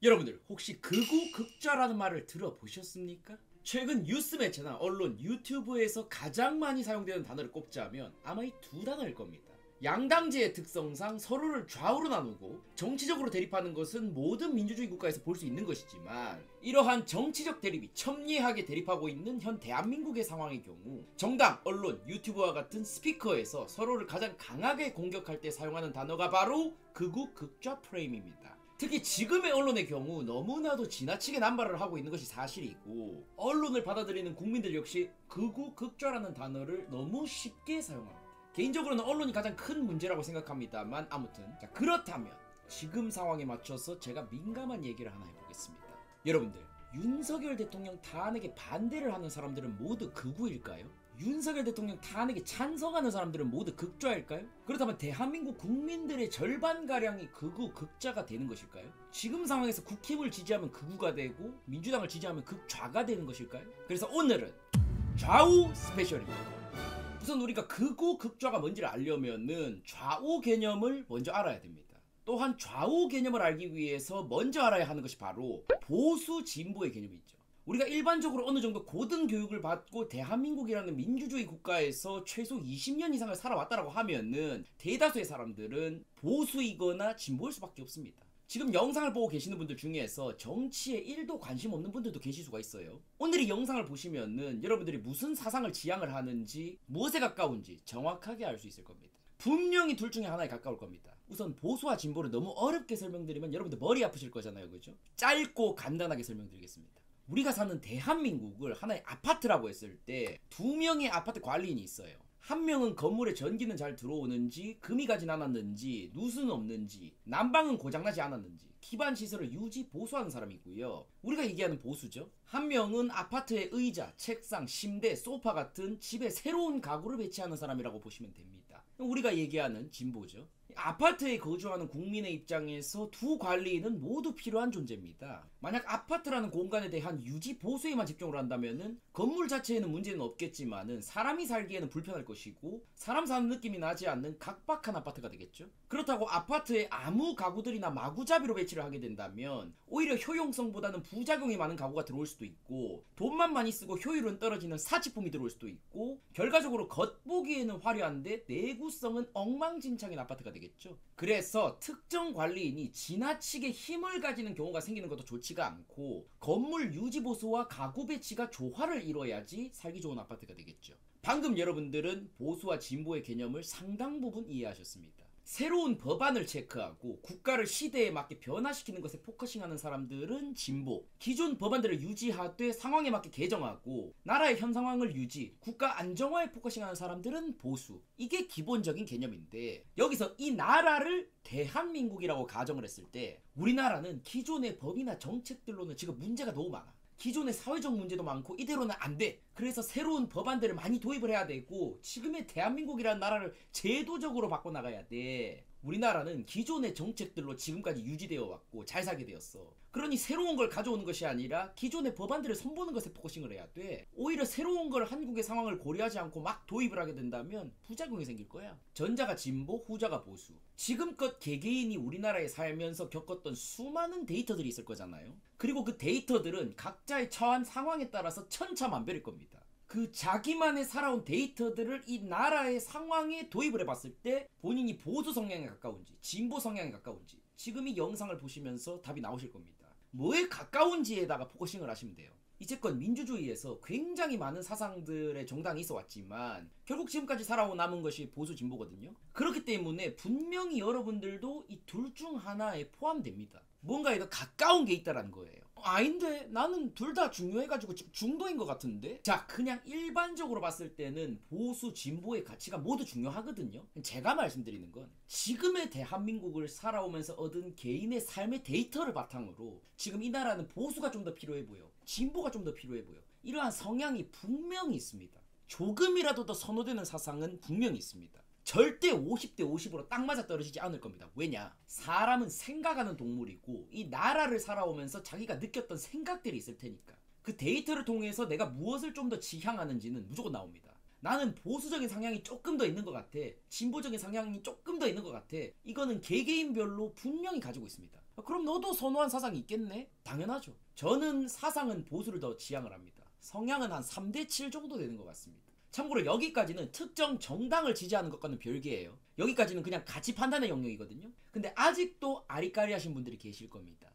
여러분들 혹시 극우극좌라는 말을 들어보셨습니까? 최근 뉴스 매체나 언론, 유튜브에서 가장 많이 사용되는 단어를 꼽자면 아마 이 두 단어일 겁니다. 양당제의 특성상 서로를 좌우로 나누고 정치적으로 대립하는 것은 모든 민주주의 국가에서 볼 수 있는 것이지만, 이러한 정치적 대립이 첨예하게 대립하고 있는 현 대한민국의 상황의 경우 정당, 언론, 유튜브와 같은 스피커에서 서로를 가장 강하게 공격할 때 사용하는 단어가 바로 극우극좌 프레임입니다. 특히 지금의 언론의 경우 너무나도 지나치게 남발을 하고 있는 것이 사실이고, 언론을 받아들이는 국민들 역시 극우극좌라는 단어를 너무 쉽게 사용합니다. 개인적으로는 언론이 가장 큰 문제라고 생각합니다만, 아무튼 그렇다면 지금 상황에 맞춰서 제가 민감한 얘기를 하나 해보겠습니다. 여러분들, 윤석열 대통령 탄핵에 반대를 하는 사람들은 모두 극우일까요? 윤석열 대통령 탄핵에 찬성하는 사람들은 모두 극좌일까요? 그렇다면 대한민국 국민들의 절반가량이 극우극좌가 되는 것일까요? 지금 상황에서 국힘을 지지하면 극우가 되고 민주당을 지지하면 극좌가 되는 것일까요? 그래서 오늘은 좌우 스페셜입니다. 우선 우리가 극우극좌가 뭔지를 알려면은 좌우 개념을 먼저 알아야 됩니다. 또한 좌우 개념을 알기 위해서 먼저 알아야 하는 것이 바로 보수 진보의 개념이 있죠. 우리가 일반적으로 어느 정도 고등교육을 받고 대한민국이라는 민주주의 국가에서 최소 20년 이상을 살아왔다라고 하면은 대다수의 사람들은 보수이거나 진보일 수밖에 없습니다. 지금 영상을 보고 계시는 분들 중에서 정치에 1도 관심 없는 분들도 계실 수가 있어요. 오늘 이 영상을 보시면은 여러분들이 무슨 사상을 지향을 하는지, 무엇에 가까운지 정확하게 알 수 있을 겁니다. 분명히 둘 중에 하나에 가까울 겁니다. 우선 보수와 진보를 너무 어렵게 설명드리면 여러분들 머리 아프실 거잖아요, 그죠? 짧고 간단하게 설명드리겠습니다. 우리가 사는 대한민국을 하나의 아파트라고 했을 때 두 명의 아파트 관리인이 있어요. 한 명은 건물에 전기는 잘 들어오는지, 금이 가진 않았는지, 누수는 없는지, 난방은 고장나지 않았는지 기반 시설을 유지 보수하는 사람이고요. 우리가 얘기하는 보수죠. 한 명은 아파트의 의자, 책상, 침대, 소파 같은 집에 새로운 가구를 배치하는 사람이라고 보시면 됩니다. 우리가 얘기하는 진보죠. 아파트에 거주하는 국민의 입장에서 두 관리인은 모두 필요한 존재입니다. 만약 아파트라는 공간에 대한 유지 보수에만 집중을 한다면은 건물 자체에는 문제는 없겠지만은 사람이 살기에는 불편할 것이고, 사람 사는 느낌이 나지 않는 각박한 아파트가 되겠죠. 그렇다고 아파트에 아무 가구들이나 마구잡이로 배치를 하게 된다면 오히려 효용성보다는 부작용이 많은 가구가 들어올 수도 있고, 돈만 많이 쓰고 효율은 떨어지는 사치품이 들어올 수도 있고, 결과적으로 겉보기에는 화려한데 내구성은 엉망진창인 아파트가 되겠죠. 그래서 특정 관리인이 지나치게 힘을 가지는 경우가 생기는 것도 좋지가 않고, 건물 유지보수와 가구 배치가 조화를 이뤄야지 살기 좋은 아파트가 되겠죠. 방금 여러분들은 보수와 진보의 개념을 상당 부분 이해하셨습니다. 새로운 법안을 체크하고 국가를 시대에 맞게 변화시키는 것에 포커싱하는 사람들은 진보, 기존 법안들을 유지하되 상황에 맞게 개정하고 나라의 현 상황을 유지, 국가 안정화에 포커싱하는 사람들은 보수. 이게 기본적인 개념인데, 여기서 이 나라를 대한민국이라고 가정을 했을 때 우리나라는 기존의 법이나 정책들로는 지금 문제가 너무 많아. 기존의 사회적 문제도 많고 이대로는 안 돼. 그래서 새로운 법안들을 많이 도입을 해야 되고, 지금의 대한민국이라는 나라를 제도적으로 바꿔나가야 돼. 우리나라는 기존의 정책들로 지금까지 유지되어 왔고 잘 살게 되었어. 그러니 새로운 걸 가져오는 것이 아니라 기존의 법안들을 선보는 것에 포커싱을 해야 돼. 오히려 새로운 걸 한국의 상황을 고려하지 않고 막 도입을 하게 된다면 부작용이 생길 거야. 전자가 진보, 후자가 보수. 지금껏 개개인이 우리나라에 살면서 겪었던 수많은 데이터들이 있을 거잖아요. 그리고 그 데이터들은 각자의 처한 상황에 따라서 천차만별일 겁니다. 그 자기만의 살아온 데이터들을 이 나라의 상황에 도입을 해봤을 때 본인이 보수 성향에 가까운지 진보 성향에 가까운지 지금 이 영상을 보시면서 답이 나오실 겁니다. 뭐에 가까운지에다가 포커싱을 하시면 돼요. 이제껏 민주주의에서 굉장히 많은 사상들의 정당이 있어 왔지만 결국 지금까지 살아온 남은 것이 보수 진보거든요. 그렇기 때문에 분명히 여러분들도 이 둘 중 하나에 포함됩니다. 뭔가에 더 가까운 게 있다는 거예요. 아닌데 나는 둘 다 중요해가지고 중도인 것 같은데? 자, 그냥 일반적으로 봤을 때는 보수 진보의 가치가 모두 중요하거든요. 제가 말씀드리는 건 지금의 대한민국을 살아오면서 얻은 개인의 삶의 데이터를 바탕으로 지금 이 나라는 보수가 좀 더 필요해 보여, 진보가 좀 더 필요해 보여. 이러한 성향이 분명히 있습니다. 조금이라도 더 선호되는 사상은 분명히 있습니다. 절대 50대 50으로 딱 맞아 떨어지지 않을 겁니다. 왜냐? 사람은 생각하는 동물이고 이 나라를 살아오면서 자기가 느꼈던 생각들이 있을 테니까 그 데이터를 통해서 내가 무엇을 좀 더 지향하는지는 무조건 나옵니다. 나는 보수적인 성향이 조금 더 있는 것 같아, 진보적인 성향이 조금 더 있는 것 같아, 이거는 개개인별로 분명히 가지고 있습니다. 그럼 너도 선호한 사상이 있겠네? 당연하죠. 저는 사상은 보수를 더 지향을 합니다. 성향은 한 3대 7 정도 되는 것 같습니다. 참고로 여기까지는 특정 정당을 지지하는 것과는 별개예요. 여기까지는 그냥 가치 판단의 영역이거든요. 근데 아직도 아리까리하신 분들이 계실 겁니다.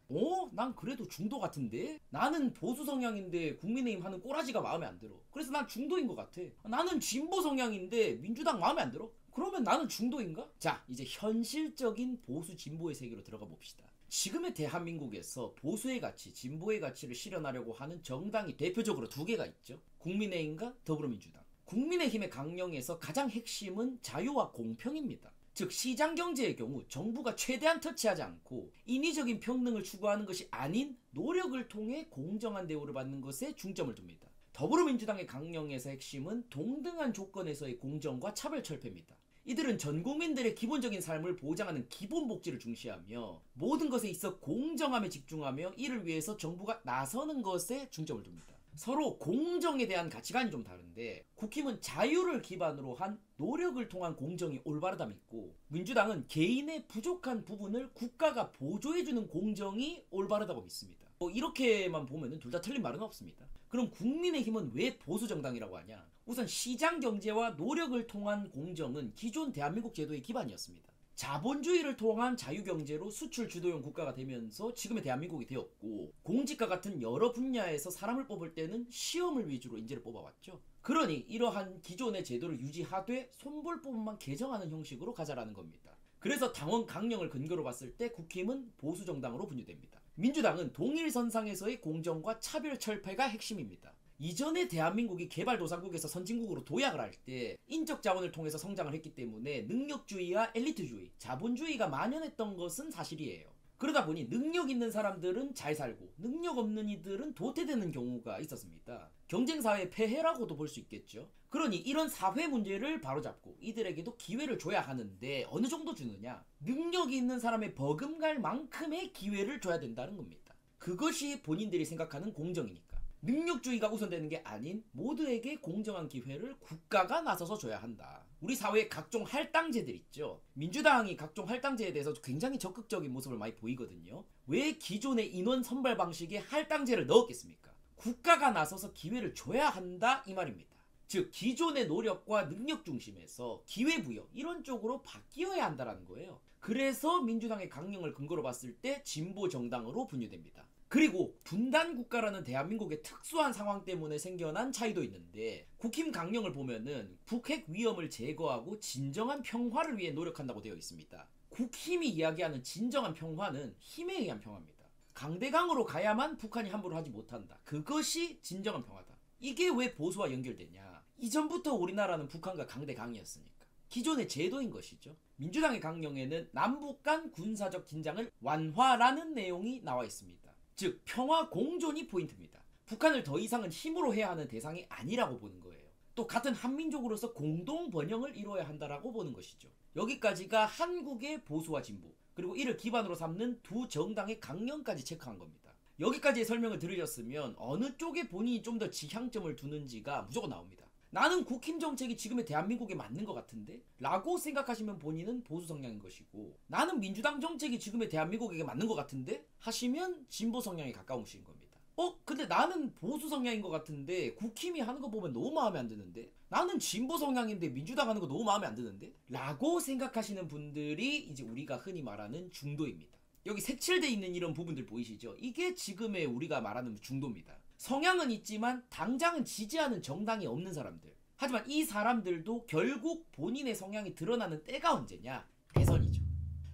난 그래도 중도 같은데? 나는 보수 성향인데 국민의힘 하는 꼬라지가 마음에 안 들어. 그래서 난 중도인 것 같아. 나는 진보 성향인데 민주당 마음에 안 들어. 그러면 나는 중도인가? 자, 이제 현실적인 보수 진보의 세계로 들어가 봅시다. 지금의 대한민국에서 보수의 가치, 진보의 가치를 실현하려고 하는 정당이 대표적으로 두 개가 있죠. 국민의힘과 더불어민주당. 국민의힘의 강령에서 가장 핵심은 자유와 공평입니다. 즉 시장경제의 경우 정부가 최대한 터치하지 않고 인위적인 평등을 추구하는 것이 아닌 노력을 통해 공정한 대우를 받는 것에 중점을 둡니다. 더불어민주당의 강령에서 핵심은 동등한 조건에서의 공정과 차별 철폐입니다. 이들은 전 국민들의 기본적인 삶을 보장하는 기본복지를 중시하며 모든 것에 있어 공정함에 집중하며 이를 위해서 정부가 나서는 것에 중점을 둡니다. 서로 공정에 대한 가치관이 좀 다른데 국힘은 자유를 기반으로 한 노력을 통한 공정이 올바르다 믿고 민주당은 개인의 부족한 부분을 국가가 보조해주는 공정이 올바르다고 믿습니다. 이렇게만 보면 둘 다 틀린 말은 없습니다. 그럼 국민의힘은 왜 보수정당이라고 하냐? 우선 시장경제와 노력을 통한 공정은 기존 대한민국 제도의 기반이었습니다. 자본주의를 통한 자유경제로 수출 주도형 국가가 되면서 지금의 대한민국이 되었고 공직과 같은 여러 분야에서 사람을 뽑을 때는 시험을 위주로 인재를 뽑아왔죠. 그러니 이러한 기존의 제도를 유지하되 손볼 부분만 개정하는 형식으로 가자라는 겁니다. 그래서 당원 강령을 근거로 봤을 때 국힘은 보수정당으로 분류됩니다. 민주당은 동일선상에서의 공정과 차별 철폐가 핵심입니다. 이전에 대한민국이 개발도상국에서 선진국으로 도약을 할 때 인적 자원을 통해서 성장을 했기 때문에 능력주의와 엘리트주의, 자본주의가 만연했던 것은 사실이에요. 그러다 보니 능력 있는 사람들은 잘 살고 능력 없는 이들은 도태되는 경우가 있었습니다. 경쟁사회의 폐해라고도 볼 수 있겠죠. 그러니 이런 사회 문제를 바로잡고 이들에게도 기회를 줘야 하는데 어느 정도 주느냐? 능력이 있는 사람의 버금갈 만큼의 기회를 줘야 된다는 겁니다. 그것이 본인들이 생각하는 공정이니까. 능력주의가 우선되는 게 아닌 모두에게 공정한 기회를 국가가 나서서 줘야 한다. 우리 사회에 각종 할당제들 있죠. 민주당이 각종 할당제에 대해서 굉장히 적극적인 모습을 많이 보이거든요. 왜 기존의 인원 선발 방식에 할당제를 넣었겠습니까? 국가가 나서서 기회를 줘야 한다 이 말입니다. 즉 기존의 노력과 능력 중심에서 기회부여 이런 쪽으로 바뀌어야 한다는 거예요. 그래서 민주당의 강령을 근거로 봤을 때 진보 정당으로 분류됩니다. 그리고 분단국가라는 대한민국의 특수한 상황 때문에 생겨난 차이도 있는데 국힘 강령을 보면은 북핵 위험을 제거하고 진정한 평화를 위해 노력한다고 되어 있습니다. 국힘이 이야기하는 진정한 평화는 힘에 의한 평화입니다. 강대강으로 가야만 북한이 함부로 하지 못한다. 그것이 진정한 평화다. 이게 왜 보수와 연결되냐? 이전부터 우리나라는 북한과 강대강이었으니까. 기존의 제도인 것이죠. 민주당의 강령에는 남북 간 군사적 긴장을 완화라는 내용이 나와 있습니다. 즉 평화 공존이 포인트입니다. 북한을 더 이상은 힘으로 해야 하는 대상이 아니라고 보는 거예요. 또 같은 한민족으로서 공동 번영을 이루어야 한다라고 보는 것이죠. 여기까지가 한국의 보수와 진보 그리고 이를 기반으로 삼는 두 정당의 강령까지 체크한 겁니다. 여기까지의 설명을 들으셨으면 어느 쪽에 본인이 좀 더 지향점을 두는지가 무조건 나옵니다. 나는 국힘 정책이 지금의 대한민국에 맞는 것 같은데? 라고 생각하시면 본인은 보수 성향인 것이고 나는 민주당 정책이 지금의 대한민국에게 맞는 것 같은데? 하시면 진보 성향에 가까우신 겁니다. 근데 나는 보수 성향인 것 같은데 국힘이 하는 거 보면 너무 마음에 안 드는데? 나는 진보 성향인데 민주당 하는 거 너무 마음에 안 드는데? 라고 생각하시는 분들이 이제 우리가 흔히 말하는 중도입니다. 여기 색칠돼 있는 이런 부분들 보이시죠? 이게 지금의 우리가 말하는 중도입니다. 성향은 있지만 당장은 지지하는 정당이 없는 사람들. 하지만 이 사람들도 결국 본인의 성향이 드러나는 때가 언제냐? 대선이죠.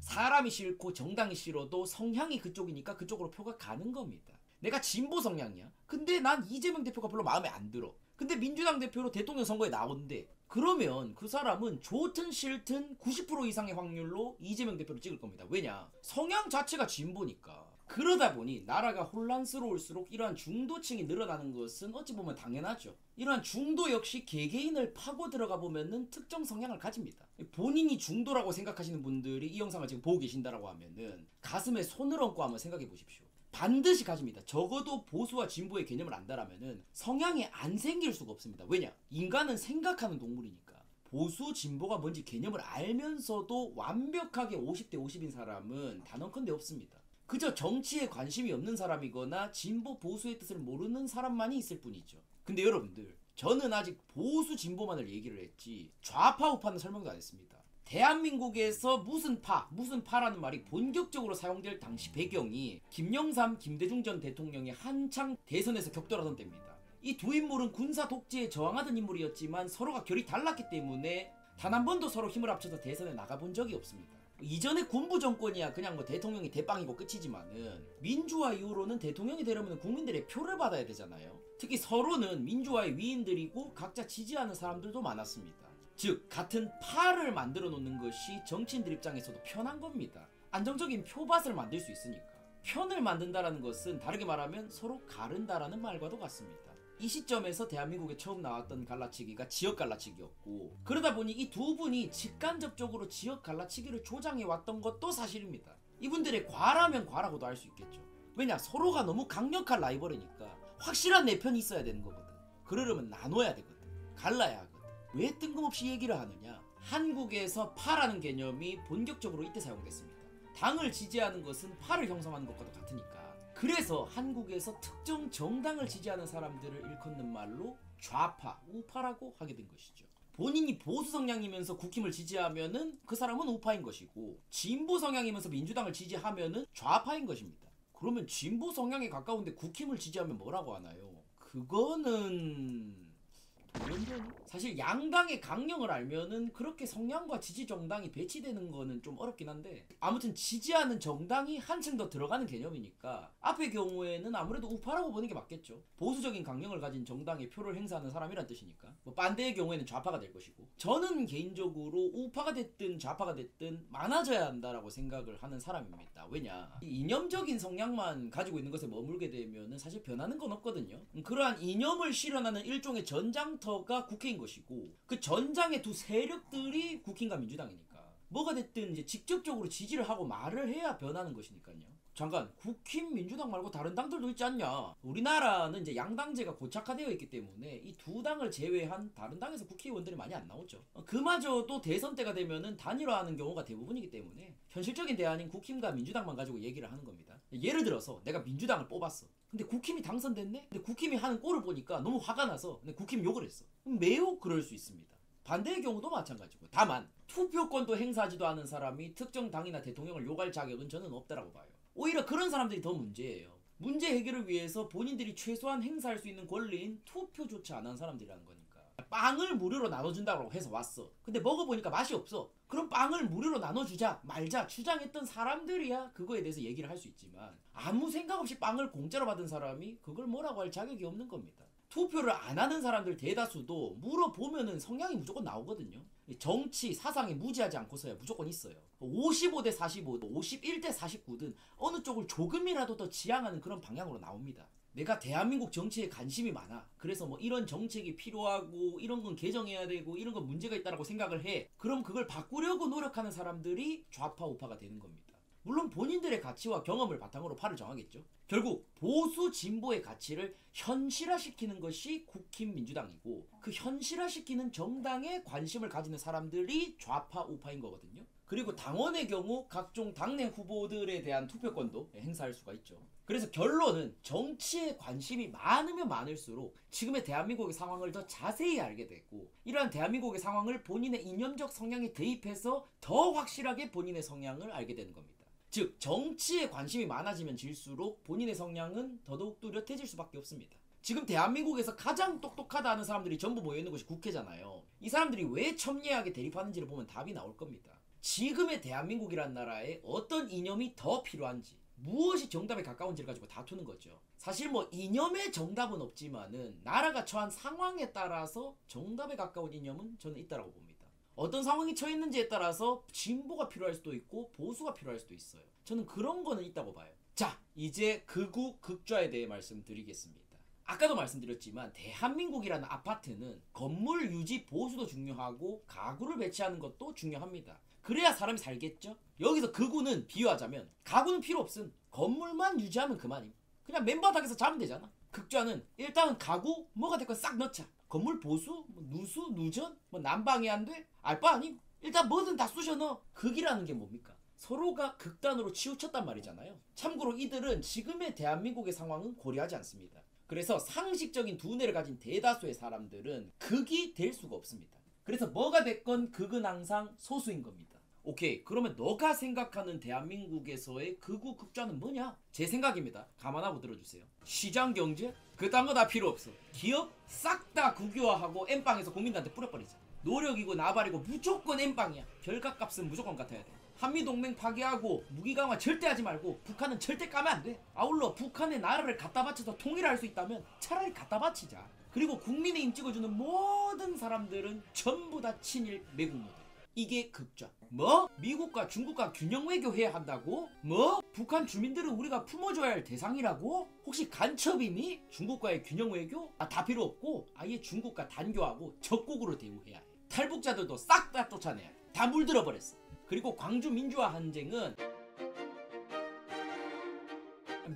사람이 싫고 정당이 싫어도 성향이 그쪽이니까 그쪽으로 표가 가는 겁니다. 내가 진보 성향이야. 근데 난 이재명 대표가 별로 마음에 안 들어. 근데 민주당 대표로 대통령 선거에 나온대. 그러면 그 사람은 좋든 싫든 90% 이상의 확률로 이재명 대표를 찍을 겁니다. 왜냐? 성향 자체가 진보니까. 그러다 보니 나라가 혼란스러울수록 이러한 중도층이 늘어나는 것은 어찌 보면 당연하죠. 이러한 중도 역시 개개인을 파고 들어가 보면은 특정 성향을 가집니다. 본인이 중도라고 생각하시는 분들이 이 영상을 지금 보고 계신다라고 하면은 가슴에 손을 얹고 한번 생각해 보십시오. 반드시 가집니다. 적어도 보수와 진보의 개념을 안다라면은 성향이 안 생길 수가 없습니다. 왜냐? 인간은 생각하는 동물이니까. 보수, 진보가 뭔지 개념을 알면서도 완벽하게 50대 50인 사람은 단언컨대 없습니다. 그저 정치에 관심이 없는 사람이거나 진보 보수의 뜻을 모르는 사람만이 있을 뿐이죠. 근데 여러분들, 저는 아직 보수 진보만을 얘기를 했지 좌파 우파는 설명도 안 했습니다. 대한민국에서 무슨 파라는 말이 본격적으로 사용될 당시 배경이 김영삼, 김대중 전 대통령이 한창 대선에서 격돌하던 때입니다. 이 두 인물은 군사 독재에 저항하던 인물이었지만 서로가 결이 달랐기 때문에 단 한 번도 서로 힘을 합쳐서 대선에 나가본 적이 없습니다. 이전에 군부 정권이야 그냥 뭐 대통령이 대빵이고 끝이지만은 민주화 이후로는 대통령이 되려면 국민들의 표를 받아야 되잖아요. 특히 서로는 민주화의 위인들이고 각자 지지하는 사람들도 많았습니다. 즉 같은 파를 만들어 놓는 것이 정치인들 입장에서도 편한 겁니다. 안정적인 표밭을 만들 수 있으니까. 편을 만든다라는 것은 다르게 말하면 서로 가른다라는 말과도 같습니다. 이 시점에서 대한민국에 처음 나왔던 갈라치기가 지역 갈라치기였고, 그러다 보니 이 두 분이 직간접적으로 지역 갈라치기를 조장해 왔던 것도 사실입니다. 이분들의 과라면 과라고도 할 수 있겠죠. 왜냐, 서로가 너무 강력한 라이벌이니까 확실한 내 편이 있어야 되는 거거든. 그러려면 나눠야 되거든. 갈라야 하거든. 왜 뜬금없이 얘기를 하느냐, 한국에서 파라는 개념이 본격적으로 이때 사용됐습니다. 당을 지지하는 것은 파를 형성하는 것과도 같으니까. 그래서 한국에서 특정 정당을 지지하는 사람들을 일컫는 말로 좌파, 우파라고 하게 된 것이죠. 본인이 보수 성향이면서 국힘을 지지하면은 그 사람은 우파인 것이고, 진보 성향이면서 민주당을 지지하면은 좌파인 것입니다. 그러면 진보 성향에 가까운데 국힘을 지지하면 뭐라고 하나요? 그거는 사실 양당의 강령을 알면은 그렇게 성향과 지지 정당이 배치되는 거는 좀 어렵긴 한데, 아무튼 지지하는 정당이 한층 더 들어가는 개념이니까 앞의 경우에는 아무래도 우파라고 보는 게 맞겠죠. 보수적인 강령을 가진 정당의 표를 행사하는 사람이란 뜻이니까. 뭐 반대의 경우에는 좌파가 될 것이고, 저는 개인적으로 우파가 됐든 좌파가 됐든 많아져야 한다라고 생각을 하는 사람입니다. 왜냐, 이 이념적인 성향만 가지고 있는 것에 머물게 되면은 사실 변하는 건 없거든요. 그러한 이념을 실현하는 일종의 전장터가 국회인 것이고, 그 전장의 두 세력들이 국힘과 민주당이니까 뭐가 됐든 이제 직접적으로 지지를 하고 말을 해야 변하는 것이니까요. 잠깐, 국힘, 민주당 말고 다른 당들도 있지 않냐? 우리나라는 이제 양당제가 고착화되어 있기 때문에 이 두 당을 제외한 다른 당에서 국회의원들이 많이 안 나오죠. 그마저도 대선 때가 되면은 단일화하는 경우가 대부분이기 때문에 현실적인 대안인 국힘과 민주당만 가지고 얘기를 하는 겁니다. 예를 들어서 내가 민주당을 뽑았어. 근데 국힘이 당선됐네? 근데 국힘이 하는 꼴을 보니까 너무 화가 나서 근데 국힘 욕을 했어. 매우 그럴 수 있습니다. 반대의 경우도 마찬가지고, 다만 투표권도 행사하지도 않은 사람이 특정 당이나 대통령을 욕할 자격은 저는 없다라고 봐요. 오히려 그런 사람들이 더 문제예요. 문제 해결을 위해서 본인들이 최소한 행사할 수 있는 권리인 투표조차 안 한 사람들이라는 거니까. 빵을 무료로 나눠준다고 해서 왔어. 근데 먹어보니까 맛이 없어. 그럼 빵을 무료로 나눠주자 말자 주장했던 사람들이야 그거에 대해서 얘기를 할 수 있지만, 아무 생각 없이 빵을 공짜로 받은 사람이 그걸 뭐라고 할 자격이 없는 겁니다. 투표를 안 하는 사람들 대다수도 물어보면은 성향이 무조건 나오거든요. 정치, 사상에 무지하지 않고서야 무조건 있어요. 55대 45, 51대 49든 어느 쪽을 조금이라도 더 지향하는 그런 방향으로 나옵니다. 내가 대한민국 정치에 관심이 많아. 그래서 뭐 이런 정책이 필요하고 이런 건 개정해야 되고 이런 건 문제가 있다라고 생각을 해. 그럼 그걸 바꾸려고 노력하는 사람들이 좌파 우파가 되는 겁니다. 물론 본인들의 가치와 경험을 바탕으로 파를 정하겠죠. 결국 보수 진보의 가치를 현실화시키는 것이 국힘 민주당이고, 그 현실화시키는 정당에 관심을 가지는 사람들이 좌파 우파인 거거든요. 그리고 당원의 경우 각종 당내 후보들에 대한 투표권도 행사할 수가 있죠. 그래서 결론은 정치에 관심이 많으면 많을수록 지금의 대한민국의 상황을 더 자세히 알게 되고, 이러한 대한민국의 상황을 본인의 이념적 성향에 대입해서 더 확실하게 본인의 성향을 알게 되는 겁니다. 즉 정치에 관심이 많아지면 질수록 본인의 성향은 더더욱 뚜렷해질 수밖에 없습니다. 지금 대한민국에서 가장 똑똑하다 하는 사람들이 전부 모여있는 것이 국회잖아요. 이 사람들이 왜 첨예하게 대립하는지를 보면 답이 나올 겁니다. 지금의 대한민국이란 나라에 어떤 이념이 더 필요한지, 무엇이 정답에 가까운지를 가지고 다투는 거죠. 사실 뭐 이념의 정답은 없지만은 나라가 처한 상황에 따라서 정답에 가까운 이념은 저는 있다라고 봅니다. 어떤 상황이 처했는지에 따라서 진보가 필요할 수도 있고 보수가 필요할 수도 있어요. 저는 그런 거는 있다고 봐요. 자, 이제 극우 극좌에 대해 말씀드리겠습니다. 아까도 말씀드렸지만 대한민국이라는 아파트는 건물 유지 보수도 중요하고 가구를 배치하는 것도 중요합니다. 그래야 사람이 살겠죠? 여기서 극우는 비유하자면 가구는 필요 없음. 건물만 유지하면 그만임. 그냥 맨바닥에서 자면 되잖아. 극좌는 일단은 가구 뭐가 될건 싹 넣자. 건물 보수, 뭐 누수, 누전, 뭐 난방이 안 돼? 알 바 아님? 일단 뭐든 다 쑤셔 넣어. 극이라는 게 뭡니까? 서로가 극단으로 치우쳤단 말이잖아요. 참고로 이들은 지금의 대한민국의 상황은 고려하지 않습니다. 그래서 상식적인 두뇌를 가진 대다수의 사람들은 극이 될 수가 없습니다. 그래서 뭐가 됐건 극은 항상 소수인 겁니다. 오케이, 그러면 너가 생각하는 대한민국에서의 극우 극좌는 뭐냐? 제 생각입니다. 감안하고 들어주세요. 시장 경제? 그딴 거 다 필요 없어. 기업 싹 다 국유화하고 엠빵에서 국민들한테 뿌려버리자. 노력이고 나발이고 무조건 엠빵이야. 결과값은 무조건 같아야 돼. 한미동맹 파괴하고 무기 강화 절대 하지 말고 북한은 절대 까면 안 돼. 아울러 북한의 나라를 갖다 바쳐서 통일할 수 있다면 차라리 갖다 바치자. 그리고 국민의힘 찍어주는 모든 사람들은 전부 다 친일 매국 모델. 이게 극좌. 뭐? 미국과 중국과 균형 외교해야 한다고? 뭐? 북한 주민들은 우리가 품어줘야 할 대상이라고? 혹시 간첩이니? 중국과의 균형 외교? 다 필요 없고 아예 중국과 단교하고 적국으로 대우해야 해. 탈북자들도 싹 다 쫓아내야 해. 다 물들어 버렸어. 그리고 광주 민주화 항쟁은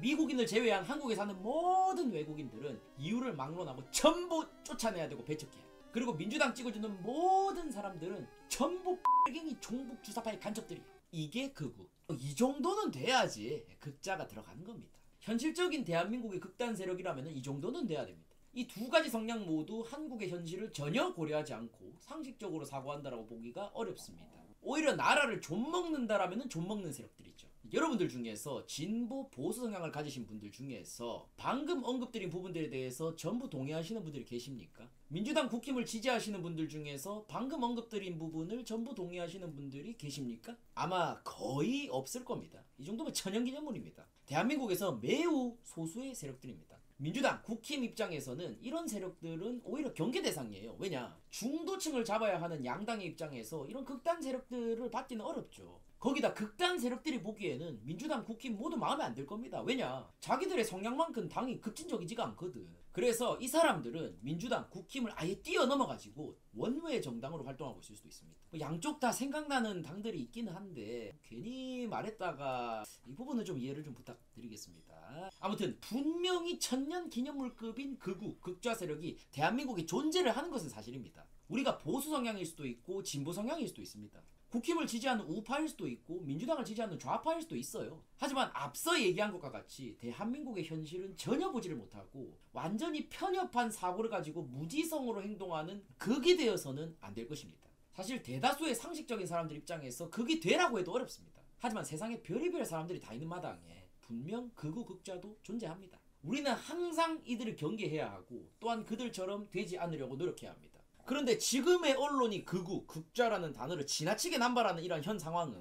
미국인을 제외한 한국에 사는 모든 외국인들은 이유를 막론하고 전부 쫓아내야 되고 배척해야 해. 그리고 민주당 찍어주는 모든 사람들은 전부 뺑이 종북 주사파의 간첩들이야. 이게 극우. 이 정도는 돼야지 극자가 들어가는 겁니다. 현실적인 대한민국의 극단 세력이라면 이 정도는 돼야 됩니다. 이 두 가지 성향 모두 한국의 현실을 전혀 고려하지 않고 상식적으로 사고한다라고 보기가 어렵습니다. 오히려 나라를 좀먹는다라면 좀먹는 세력들이죠. 여러분들 중에서 진보 보수 성향을 가지신 분들 중에서 방금 언급드린 부분들에 대해서 전부 동의하시는 분들이 계십니까? 민주당 국힘을 지지하시는 분들 중에서 방금 언급드린 부분을 전부 동의하시는 분들이 계십니까? 아마 거의 없을 겁니다. 이 정도면 천연기념물입니다. 대한민국에서 매우 소수의 세력들입니다. 민주당, 국힘 입장에서는 이런 세력들은 오히려 경계 대상이에요. 왜냐? 중도층을 잡아야 하는 양당의 입장에서 이런 극단 세력들을 받기는 어렵죠. 거기다 극단 세력들이 보기에는 민주당, 국힘 모두 마음에 안 들 겁니다. 왜냐? 자기들의 성향만큼 당이 급진적이지가 않거든. 그래서 이 사람들은 민주당, 국힘을 아예 뛰어넘어가지고 원외 정당으로 활동하고 있을 수도 있습니다. 양쪽 다 생각나는 당들이 있기는 한데 괜히 말했다가 이 부분은 좀 이해를 좀 부탁드리겠습니다. 아무튼 분명히 천년기념물급인 극우, 극좌 세력이 대한민국에 존재를 하는 것은 사실입니다. 우리가 보수 성향일 수도 있고 진보 성향일 수도 있습니다. 국힘을 지지하는 우파일 수도 있고 민주당을 지지하는 좌파일 수도 있어요. 하지만 앞서 얘기한 것과 같이 대한민국의 현실은 전혀 보지를 못하고 완전히 편협한 사고를 가지고 무지성으로 행동하는 극이 되어서는 안 될 것입니다. 사실 대다수의 상식적인 사람들 입장에서 극이 되라고 해도 어렵습니다. 하지만 세상에 별의별 사람들이 다 있는 마당에 분명 극우 극좌도 존재합니다. 우리는 항상 이들을 경계해야 하고 또한 그들처럼 되지 않으려고 노력해야 합니다. 그런데 지금의 언론이 극우, 극좌라는 단어를 지나치게 남발하는 이런 현 상황은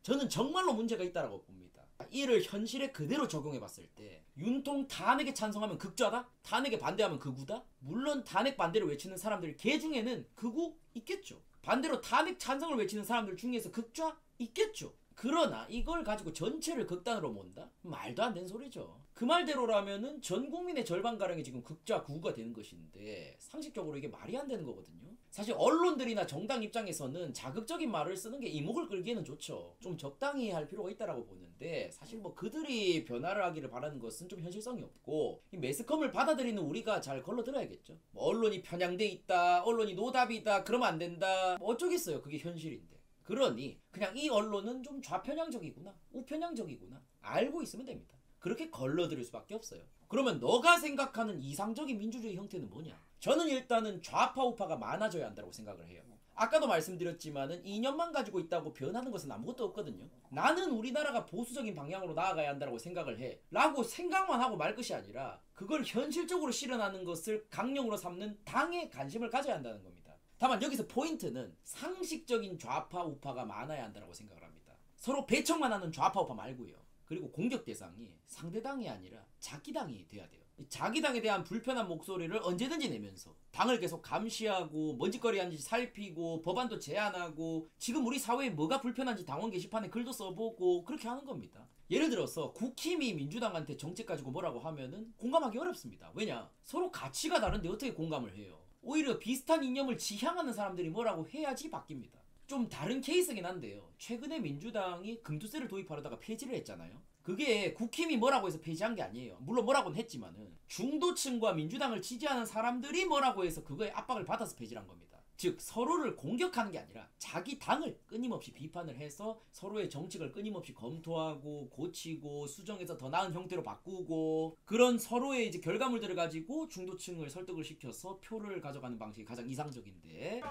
저는 정말로 문제가 있다고 봅니다. 이를 현실에 그대로 적용해 봤을 때 윤통 탄핵에 찬성하면 극좌다? 탄핵에 반대하면 극우다? 물론 탄핵 반대를 외치는 사람들 개 중에는 극우 있겠죠. 반대로 탄핵 찬성을 외치는 사람들 중에서 극좌 있겠죠. 그러나 이걸 가지고 전체를 극단으로 몬다? 말도 안 되는 소리죠. 그 말대로라면은 전 국민의 절반가량이 지금 극좌 극우가 되는 것인데 상식적으로 이게 말이 안 되는 거거든요. 사실 언론들이나 정당 입장에서는 자극적인 말을 쓰는 게 이목을 끌기에는 좋죠. 좀 적당히 할 필요가 있다라고 보는데 사실 뭐 그들이 변화를 하기를 바라는 것은 좀 현실성이 없고 이 매스컴을 받아들이는 우리가 잘 걸러들어야겠죠. 뭐 언론이 편향돼 있다, 언론이 노답이다, 그러면 안 된다, 뭐 어쩌겠어요. 그게 현실인데. 그러니 그냥 이 언론은 좀 좌편향적이구나, 우편향적이구나 알고 있으면 됩니다. 그렇게 걸러들일 수밖에 없어요. 그러면 너가 생각하는 이상적인 민주주의 형태는 뭐냐? 저는 일단은 좌파 우파가 많아져야 한다고 생각을 해요. 아까도 말씀드렸지만은 이념만 가지고 있다고 변하는 것은 아무것도 없거든요. 나는 우리나라가 보수적인 방향으로 나아가야 한다고 생각을 해 라고 생각만 하고 말 것이 아니라 그걸 현실적으로 실현하는 것을 강령으로 삼는 당에 관심을 가져야 한다는 겁니다. 다만 여기서 포인트는 상식적인 좌파 우파가 많아야 한다고 생각을 합니다. 서로 배척만 하는 좌파 우파 말고요. 그리고 공격 대상이 상대당이 아니라 자기 당이 돼야 돼요. 자기 당에 대한 불편한 목소리를 언제든지 내면서 당을 계속 감시하고 먼지거리 하는지 살피고 법안도 제안하고 지금 우리 사회에 뭐가 불편한지 당원 게시판에 글도 써보고 그렇게 하는 겁니다. 예를 들어서 국힘이 민주당한테 정책 가지고 뭐라고 하면은 공감하기 어렵습니다. 왜냐? 서로 가치가 다른데 어떻게 공감을 해요? 오히려 비슷한 이념을 지향하는 사람들이 뭐라고 해야지 바뀝니다. 좀 다른 케이스긴 한데요. 최근에 민주당이 금투세를 도입하려다가 폐지를 했잖아요. 그게 국힘이 뭐라고 해서 폐지한 게 아니에요. 물론 뭐라고는 했지만은 중도층과 민주당을 지지하는 사람들이 뭐라고 해서 그거에 압박을 받아서 폐지한 겁니다. 즉 서로를 공격하는 게 아니라 자기 당을 끊임없이 비판을 해서 서로의 정책을 끊임없이 검토하고 고치고 수정해서 더 나은 형태로 바꾸고 그런 서로의 이제 결과물들을 가지고 중도층을 설득을 시켜서 표를 가져가는 방식이 가장 이상적인데.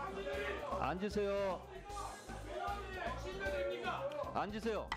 앉으세요. 앉으세요.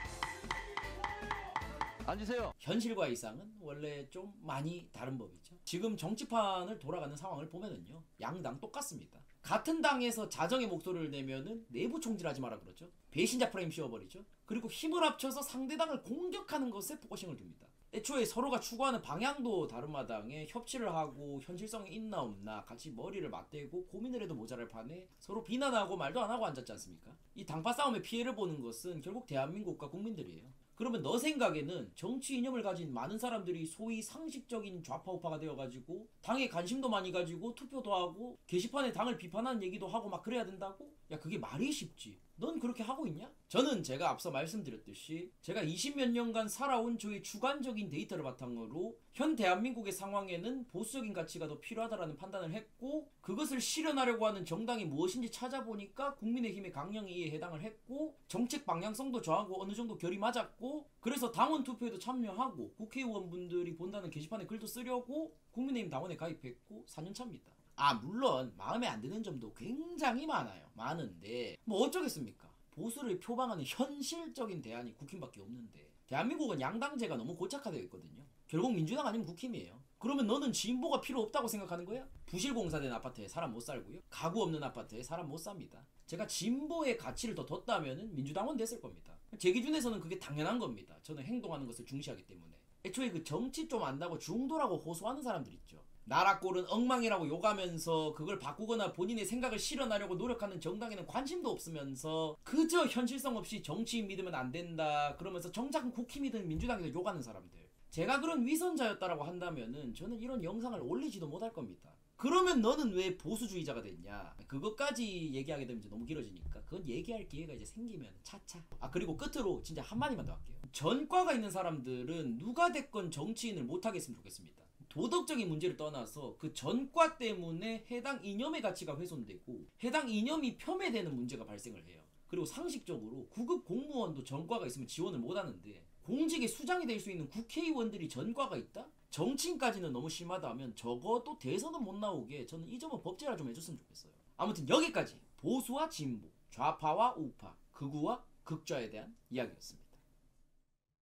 앉으세요. 현실과 이상은 원래 좀 많이 다른 법이죠. 지금 정치판을 돌아가는 상황을 보면은요, 양당 똑같습니다. 같은 당에서 자정의 목소리를 내면은 내부 총질하지 마라 그러죠. 배신자 프레임 씌워버리죠. 그리고 힘을 합쳐서 상대당을 공격하는 것에 포커싱을 둡니다. 애초에 서로가 추구하는 방향도 다른 마당에 협치를 하고 현실성이 있나 없나 같이 머리를 맞대고 고민을 해도 모자랄 판에 서로 비난하고 말도 안 하고 앉았지 않습니까? 이 당파 싸움의 피해를 보는 것은 결국 대한민국과 국민들이에요. 그러면 너 생각에는 정치 이념을 가진 많은 사람들이 소위 상식적인 좌파 우파가 되어가지고 당에 관심도 많이 가지고 투표도 하고 게시판에 당을 비판하는 얘기도 하고 막 그래야 된다고? 야, 그게 말이 쉽지. 넌 그렇게 하고 있냐? 저는 제가 앞서 말씀드렸듯이 제가 20몇 년간 살아온 저의 주관적인 데이터를 바탕으로 현 대한민국의 상황에는 보수적인 가치가 더 필요하다라는 판단을 했고, 그것을 실현하려고 하는 정당이 무엇인지 찾아보니까 국민의힘의 강령에 해당을 했고, 정책 방향성도 저하고 어느 정도 결이 맞았고, 그래서 당원 투표에도 참여하고 국회의원분들이 본다는 게시판에 글도 쓰려고 국민의힘 당원에 가입했고 4년차입니다. 물론 마음에 안 드는 점도 굉장히 많은데 뭐 어쩌겠습니까? 보수를 표방하는 현실적인 대안이 국힘밖에 없는데, 대한민국은 양당제가 너무 고착화되어 있거든요. 결국 민주당 아니면 국힘이에요. 그러면 너는 진보가 필요 없다고 생각하는 거야? 부실공사된 아파트에 사람 못 살고요, 가구 없는 아파트에 사람 못 삽니다. 제가 진보의 가치를 더 뒀다면 민주당원 됐을 겁니다. 제 기준에서는 그게 당연한 겁니다. 저는 행동하는 것을 중시하기 때문에. 애초에 그 정치 좀 안다고 중도라고 호소하는 사람들 있죠. 나라 꼴은 엉망이라고 욕하면서 그걸 바꾸거나 본인의 생각을 실현하려고 노력하는 정당에는 관심도 없으면서 그저 현실성 없이 정치인 믿으면 안 된다 그러면서 정작 국힘이든 민주당이든 욕하는 사람들, 제가 그런 위선자였다라고 한다면은 저는 이런 영상을 올리지도 못할 겁니다. 그러면 너는 왜 보수주의자가 됐냐? 그것까지 얘기하게 되면 이제 너무 길어지니까 그건 얘기할 기회가 이제 생기면 차차. 그리고 끝으로 진짜 한마디만 더 할게요. 전과가 있는 사람들은 누가 됐건 정치인을 못하겠으면 좋겠습니다. 도덕적인 문제를 떠나서 그 전과 때문에 해당 이념의 가치가 훼손되고 해당 이념이 폄훼되는 문제가 발생을 해요. 그리고 상식적으로 구급 공무원도 전과가 있으면 지원을 못하는데 공직에 수장이 될 수 있는 국회의원들이 전과가 있다? 정치인까지는 너무 심하다 하면 적어도 대선은 못 나오게 저는 이 점은 법제화 좀 해줬으면 좋겠어요. 아무튼 여기까지 보수와 진보, 좌파와 우파, 극우와 극좌에 대한 이야기였습니다.